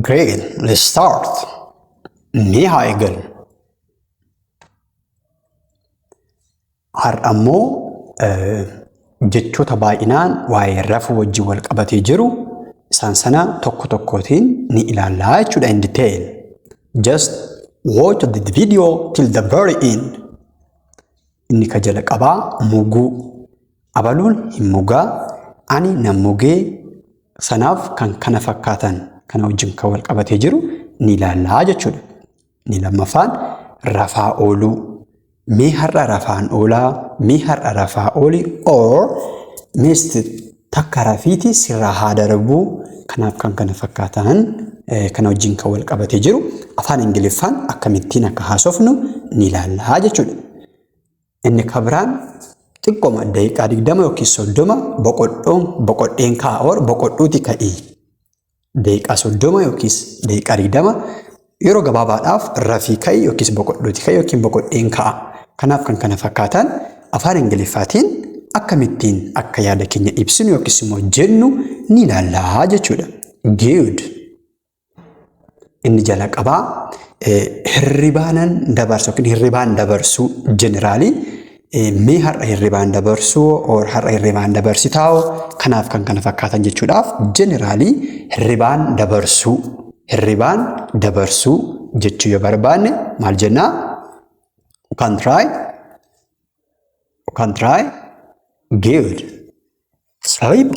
Great, let's start. Mee haa eegallu. Har'a immoo jechoota baay'inaan waa'ee rafuu wajjin wal qabatee jiru isaan sana tokko tokkootiin ni ilaallaa jechuudha in detail. Just watch the video till the very end. Inni ka jala qabaa muguu. Abaluun hin mugaa, ani nan mugee sanaaf kan kana fakkaatan kana wajjin kan wal qabatee jiru ni ilaallaa jechuudha. Ni lammaffaan rafaa ooluu. Mee har'a rafaan oolaa, mee har'a rafaa ooli or meesti takka rafiiti sirraa haa darbuu kanaaf kan kana fakkaatan kana wajjin kan wal qabatee jiru afaan Ingiliffaan akkamittiin akka haasofnu ni ilaallaa jechuudha. Inni kabiraan xiqqooma daqiiqaa 20 yookiin 30 boqodheen kaa'a or boqodhuuti ka'ii. Daqiiqaa 30 yookiin daqiiqaa 20 yeroo gabaabaadhaaf rafii ka'ii yookiin boqodhuuti ka'ii yookiin boqodheen kaa'a. Kanaaf kan kana fakkaatan afaan Ingiliffaatiin akkamittiin akka yaada keenya ibsinu yookiin immoo jennu ni ilaallaa jechuudha. Good. Inni jala qabaa hirribaanan dabarsu yookiin hirribaan dabarsuu jeneraalii mee har'a hirribaan dabarsuu or har'a hirribaan dabarsitaa'oo kanaaf kan kana fakkaatan jechuudhaaf jeneraalii hirribaan dabarsuu jechuu yoo barbaanne maal jennaa? You can try. Good. Sleep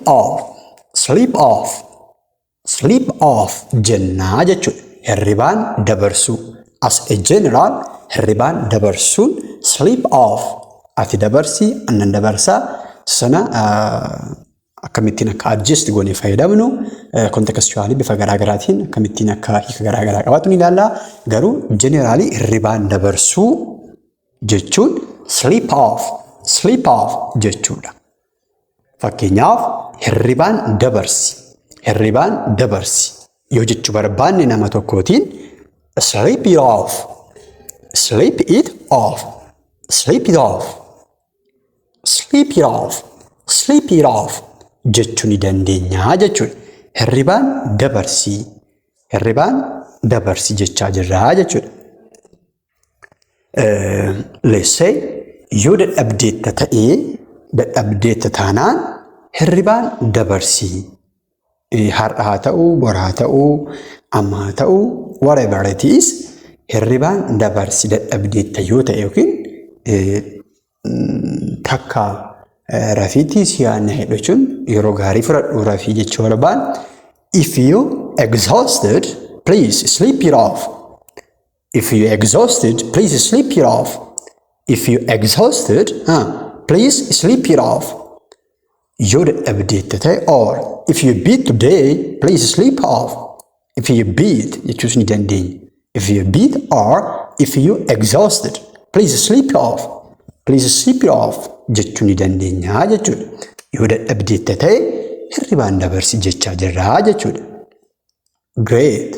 off jennaa jechuudha. Hirribaan dabarsuu. As a general, hirribaan dabarsuun sleep off. Ati dabarsii, annan dabarsaa sana akkamittiin akka adjust goonee fayyadamnu contextually bifa garaagaraatiin akkamittiin akka hiika garaagaraa qabaatu ni ilaalla. Garuu generally hirribaan dabarsuu jechuun sleep off jechuudha. Fakkeenyaaf hirribaan dabarsi yoo jechuu barbaanne nama tokkootiin sleep it off jechuu ni dandeenya jechuudha. Hirribaan dabarsi jechaa jirraa jechuudha. Let's say yoo dadhabdeetta taanaan hirribaan dabarsii. Har'a haa ta'uu, bora haa ta'uu, amma haa ta'uu, whatever it is, hirribaan dabarsi dadhabdeetta yoo ta'e yookiin takka rafiitii siyaana hidhachuun yeroo gaarii fudhadhu rafii jechuu barbaan. If you exhausted, please sleep it off. If you exhausted, please sleep it off. If you exhausted, please sleep it off. Yoo dadhabdeetta ta'e or if you beat today, please sleep off. If you beat jechuus ni dandeenya. If you beat or if you exhausted, please sleep off. Please sleep it off jechuu ni dandeenya jechuudha. Yoo dadhabdeetta ta'e hirribaan dabarsi jechaa jirraa jechuudha. Great.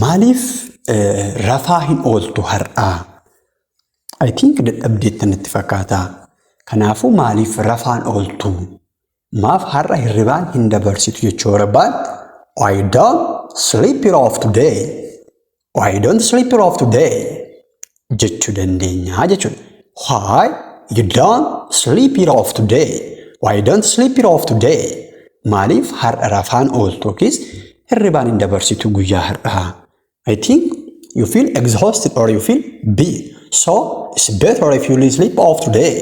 Maaliif rafaa hin ooltu har'aa? I think dadhabdeetta natti fakkaata. Kanaafuu maaliif rafaan ooltu? Maaf har'a hirribaan hin dabarsitu jechuu barbaan? Why don't sleep it off today? Why don't sleep it off today? Jechuu dandeenya jechuudha. Why you don't sleep it off today? Why don't sleep it off today? Maaliif har'a rafaan ooltu yookiis hirribaan hin dabarsitu guyyaa har'aa? I think you feel exhausted or you feel beat. So it's better if you sleep off today.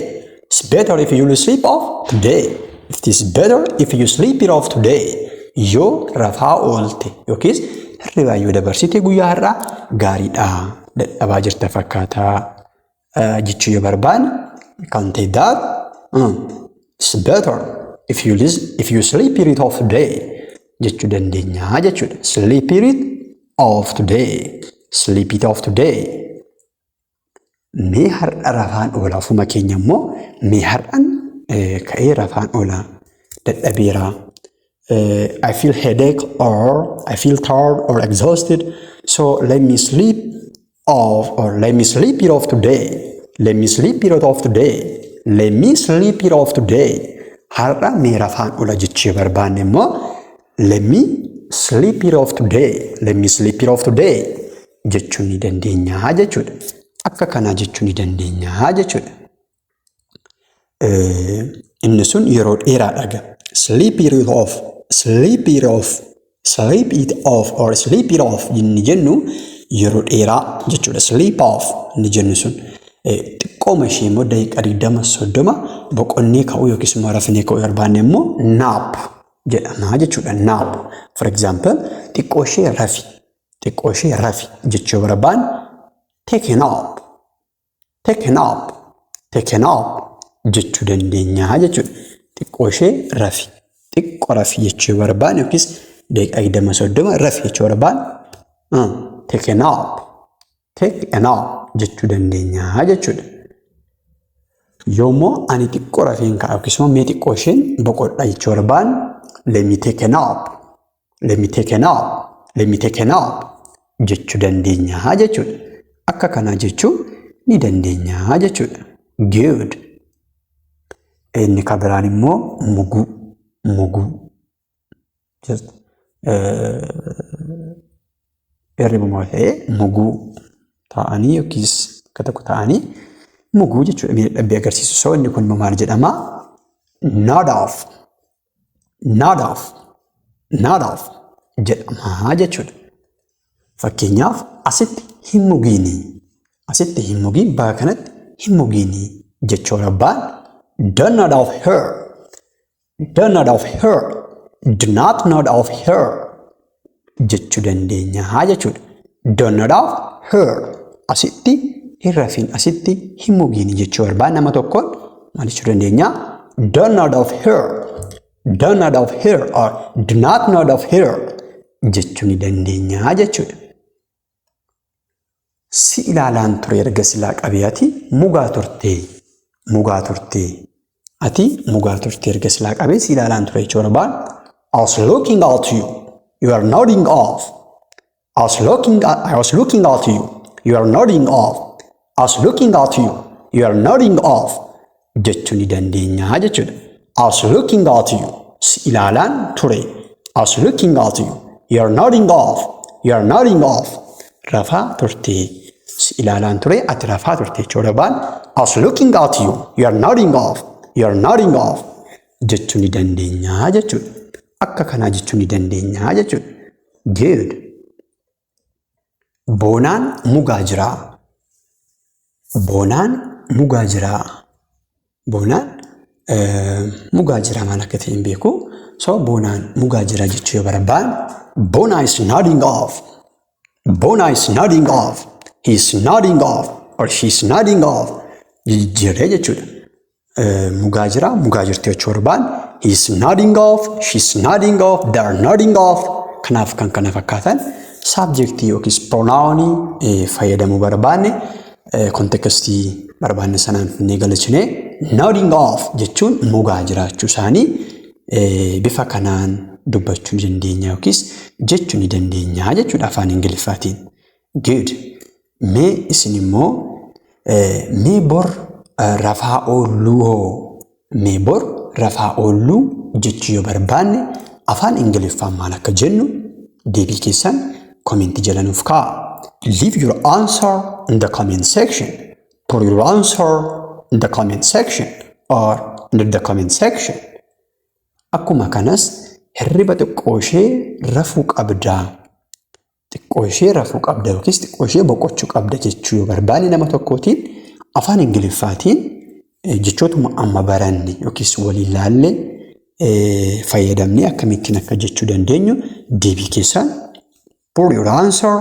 It's better if you sleep off today. It is better if you sleep it off today. Yoo rafaa oolte yookiis hirribaa yoo dabarsite guyyaa har'aa gaariidha. Dadhabaa jirta fakkaataa jechuu yoo barbaanne you can take that. It's better if you sleep it off today jechuu dandeenya jechuudha. Sleep it off today. Sleep it off today. Mee har'a rafaan oolaa ofuma keenya immoo mee har'an ka'ee rafaan oolaa dadhabeera. I feel headache or I feel tired or exhausted. So let me sleep off or let me sleep it off today. Let me sleep it off today. Let me sleep it off today. Har'a mee rafaan oola jechuu barbaanne immoo Let me sleep it off today. Let me sleep it off today. Jechuu ni dandeenya jechuudha. Akka kanaa jechuu ni dandeenya jechuudha. Inni sun yeroo dheeraadha. Sleep it off. Sleep it off. Sleep it off or sleep it off inni jennu yeroo dheeraa jechuudha. Sleep off inni jennu sun xiqqooma ishee immoo daqiiqaa 20-30 boqonnee ka'uu yookiis immoo rafnee ka'uu barbaanne immoo nap jedhama jechuudha. Nap. For example, xiqqoo ishee rafi. Xiqqoo ishee rafi jechuu barbaanne take a nap. Take a nap. Take a nap jechuu dandeenya jechuudha. Xiqqoo ishee rafi. Xiqqoo rafi jechuu barbaanne yookiis daqiiqaa 20-30 rafi jechuu barbaanne take a nap. Take a nap jechuu dandeenya jechuudha. Yoommoo ani xiqqoo rafeen ka'a yookiis immoo mee xiqqoo isheen boqodha jechuu barbaanne let me take a nap. Let me take a nap. Let me take a nap jechuu dandeenya jechuudha. Akka kanaa jechuu ni dandeenya jechuudha. Good. Inni kan biraan immoo muguu. Muguu. Just hirribumaa ta'ee muguu ta'anii yookiis akka tokko ta'anii muguu jechuudha. Miidhagbii agarsiisu. So inni kun maal jedhama? Nod off. Nod off. Nod off jedhama jechuudha. Fakkeenyaaf asitti hin mugiini. Asitti hin mugiin bakka kanatti hin mugiini jechuu barbaanne don't nod off her. Don't nod off her. Do not nod off her jechuu dandeenya jechuudha. Don't nod off her. Asitti hin rafin asitti hin mugiini jechuu barbaanne nama tokkoon maal jechuu dandeenya? Don't nod off her. Don't nod off her or do not nod off her jechuu ni dandeenya jechuudha. Si ilaalaan ture erga silaa qabeeyati mugaa turtee. Mugaa turtee. Ati mugaa turtee erga silaa qabee si ilaalaan ture jechuu barbaanne I was looking at you. You are nodding off. I was looking at you. You are nodding off. I was looking at you. You are nodding off jechuu ni dandeenya jechuudha. I was looking at you. Si ilaalaan ture. I was looking at you. You are nodding off. You are nodding off. Rafaa turtee. Si ilaalaan ture ati rafaa turtee jechuu barbaanne I was looking at you. You are nodding off. You are nodding off jechuu ni dandeenya jechuudha. Akka kanaa jechuu ni dandeenya jechuudha. Good. Boonaan mugaa jiraa. Boonaan mugaa jiraa. Boonaan mugaa jiraa maal akka ta'e hin beeku. So boonaan mugaa jiraa jechuu yoo barbaanne Bona is nodding off. Bona is nodding off. He's nodding off or she's nodding off. Jijjiirree jechuudha. Mugaa jira, mugaa jirti jechuu barbaanne he's nodding off, she's nodding off, they're nodding off. Kanaaf kan kana fakkaatan subjectii yookiis pronounii fayyadamuu barbaanne kontekstii barbaanne sanaan finnee galchinee nodding off jechuun mugaa jiraachuu isaanii bifa kanaan dubbachuu ni dandeenya yookiis jechuu ni dandeenya jechuudha afaan Ingiliffaatiin. Good. Mee isin immoo mee bor rafaa oolluu hoo? Mee bor rafaa oolluu jechuu yoo barbaanne afaan Ingiliffaan maal akka jennu deebii keessan komentii jala nuuf kaa'a. Leave your answer in the comment section. Put your answer in the comment section or in the comment section. Akkuma kanas hirriba xiqqoo ishee rafuu qabdaa. Xiqqoo ishee rafuu qabda yookiis xiqqoo ishee boqochuu qabda jechuu yoo barbaanne nama tokkootiin afaan Ingiliffaatiin jechootuma amma baranne yookiis waliin laallee fayyadamnee akkamittiin akka jechuu dandeenyu deebii keessan put your answer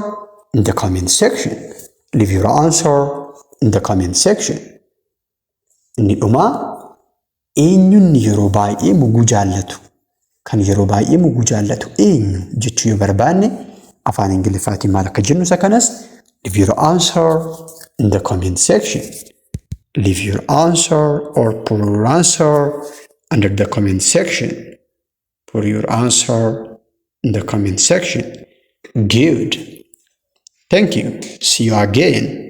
in the comment section. Leave your answer in the comment section. Inni dhumaa eenyuun yeroo baay'ee muguu jaallatu? Kan yeroo baay'ee muguu jaallatu eenyu jechuu yoo barbaanne afaan Ingiliffaatiin maal akka jennu isa kanas leave your answer in the comment section. Leave your answer or put your answer under the comment section. Put your answer in the comment section. Good. Thank you. See you again.